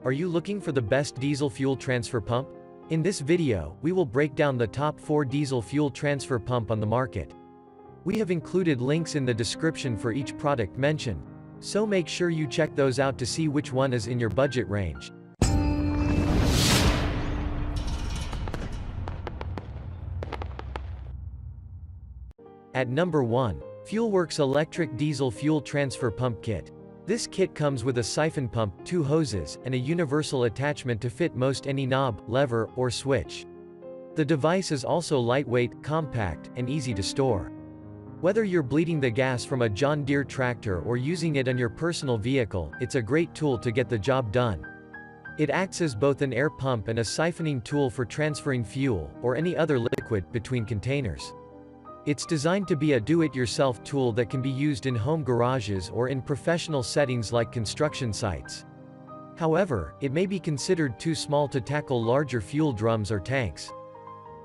Are you looking for the best diesel fuel transfer pump? In this video, we will break down the top 4 diesel fuel transfer pump on the market. We have included links in the description for each product mentioned, so make sure you check those out to see which one is in your budget range. At number 1. Fuelworks Electric Diesel Fuel Transfer Pump Kit. This kit comes with a siphon pump, 2 hoses, and a universal attachment to fit most any knob, lever, or switch. The device is also lightweight, compact, and easy to store. Whether you're bleeding the gas from a John Deere tractor or using it on your personal vehicle, it's a great tool to get the job done. It acts as both an air pump and a siphoning tool for transferring fuel, or any other liquid, between containers. It's designed to be a do-it-yourself tool that can be used in home garages or in professional settings like construction sites. However, it may be considered too small to tackle larger fuel drums or tanks.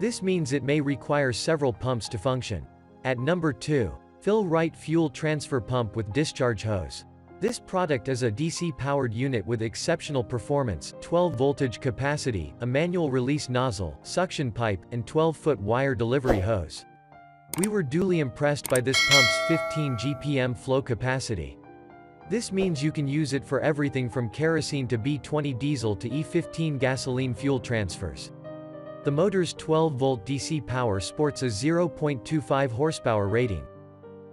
This means it may require several pumps to function. At number 2. Fill-Rite Fuel Transfer Pump with Discharge Hose. This product is a DC-powered unit with exceptional performance, 12 voltage capacity, a manual release nozzle, suction pipe, and 12-foot wire delivery hose. We were duly impressed by this pump's 15 GPM flow capacity. This means you can use it for everything from kerosene to B20 diesel to E15 gasoline fuel transfers. The motor's 12-volt DC power sports a 0.25 horsepower rating.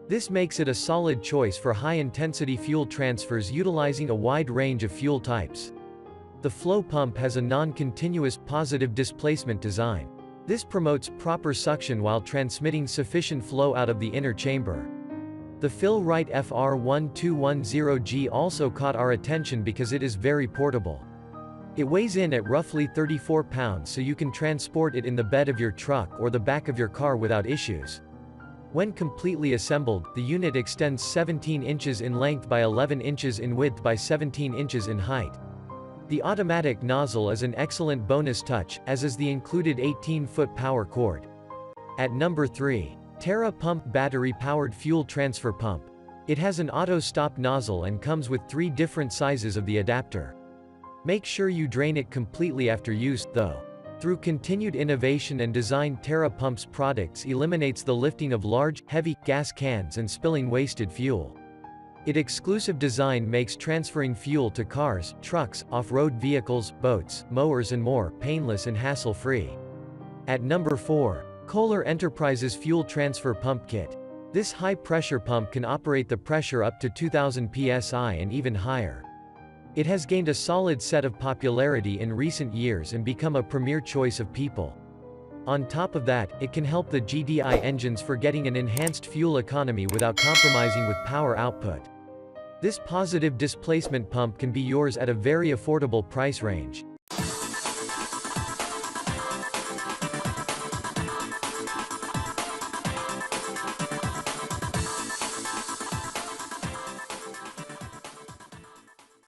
This makes it a solid choice for high-intensity fuel transfers utilizing a wide range of fuel types. The flow pump has a non-continuous positive displacement design. This promotes proper suction while transmitting sufficient flow out of the inner chamber. The Fill-Rite FR1210G also caught our attention because it is very portable. It weighs in at roughly 34 pounds, so you can transport it in the bed of your truck or the back of your car without issues. When completely assembled, the unit extends 17 inches in length by 11 inches in width by 17 inches in height. The automatic nozzle is an excellent bonus touch, as is the included 18-foot power cord. At number 3. TERA Pump Battery-Powered Fuel Transfer Pump. It has an auto-stop nozzle and comes with 3 different sizes of the adapter. Make sure you drain it completely after use, though. Through continued innovation and design, TERA Pump's products eliminates the lifting of large, heavy, gas cans and spilling wasted fuel. Its exclusive design makes transferring fuel to cars, trucks, off-road vehicles, boats, mowers and more painless and hassle-free. At number 4. Koehler Enterprises Fuel Transfer Pump Kit. This high-pressure pump can operate the pressure up to 2000 psi and even higher. It has gained a solid set of popularity in recent years and become a premier choice of people. On top of that, it can help the GDI engines for getting an enhanced fuel economy without compromising with power output. This positive displacement pump can be yours at a very affordable price range.